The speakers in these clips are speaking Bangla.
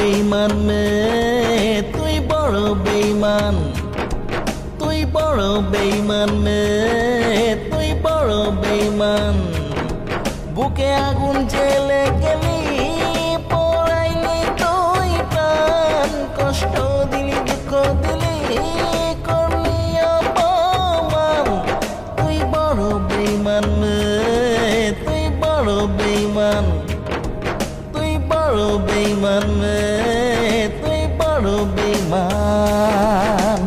বেইমান মেয়ে, তুই বড় বেইমান, তুই বড় বেইমান মেয়ে, তুই বড় বেইমান। বুকে আগুন জেলে গেলি, পড়াইলি তুই প্রাণ, কষ্ট দিলি দুঃখ দিলি, করলি অপমান। তুই বড় বেইমান মেয়ে, তুই বড় বেইমান, তুই বড় বেইমান মেয়ে, তুই বড় বেইমান।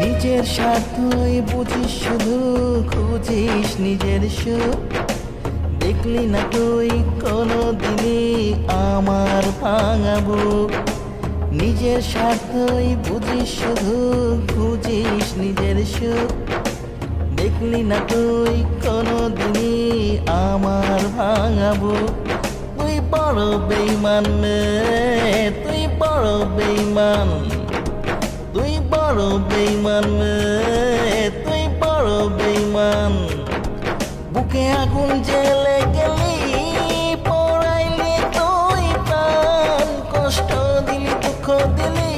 নিজের স্বার্থই বুঝিস শুধু, খুঁজিস নিজের সুখ। দেখলি না তুই কোনো দিনই আমার ভাঙা বুক। নিজের স্বার্থই বুঝিস শুধু, খুঁজিস নিজের সুখ। দেখলি না তুই কোনো দিনই আমার ভাঙা বুক। তুই বড় বেইমান মেয়ে, তুই বড় বেইমান, তুই বড় বেইমান মেয়ে, তুই বড় বেইমান। বুকে আগুন জেলে গেলি, পড়াইলি তুই প্রাণ, কষ্ট দিলি দুঃখ দিলি,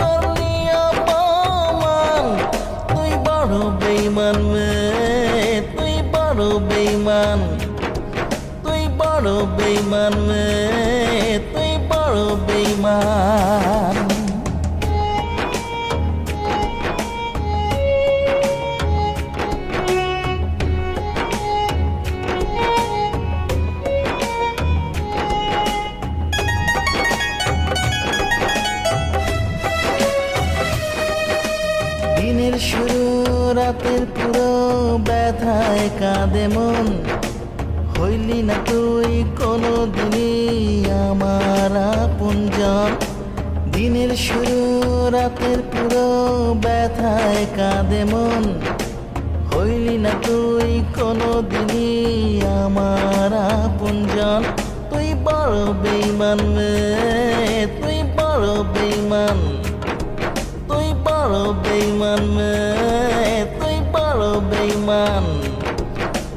করলি অপমান। তুই বড় বেইমান মেয়ে, তুই বড় বেইমান, তুই বড় বেইমান মেয়ে, তুই বড় বেইমান। দিনের শুরু রাতের পুরো ব্যথায় কাঁদে মন। হইলি না তুই কোনো দিনই আমার আপনজন। দিনের শুরু রাতের পুরো ব্যথায় কাঁদে মন। হইলি না তুই কোনো দিনই আমার আপনজন। তুই বড় বেইমান মেয়ে, তুই বড় বেইমান, তুই বড় বেইমান মেয়ে, তুই বড় বেইমান।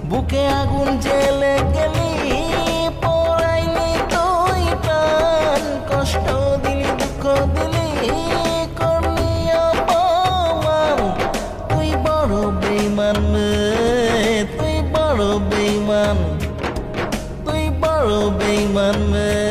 বুকে আগুন জেলে গেলি, পড়াইলি তুই প্রাণ, কষ্ট দিলি দুঃখ দিলি, করলি অপমান। তুই বড় বেইমান মেয়ে, তুই বড় বেইমান, তুই বড় বেইমান মেয়ে।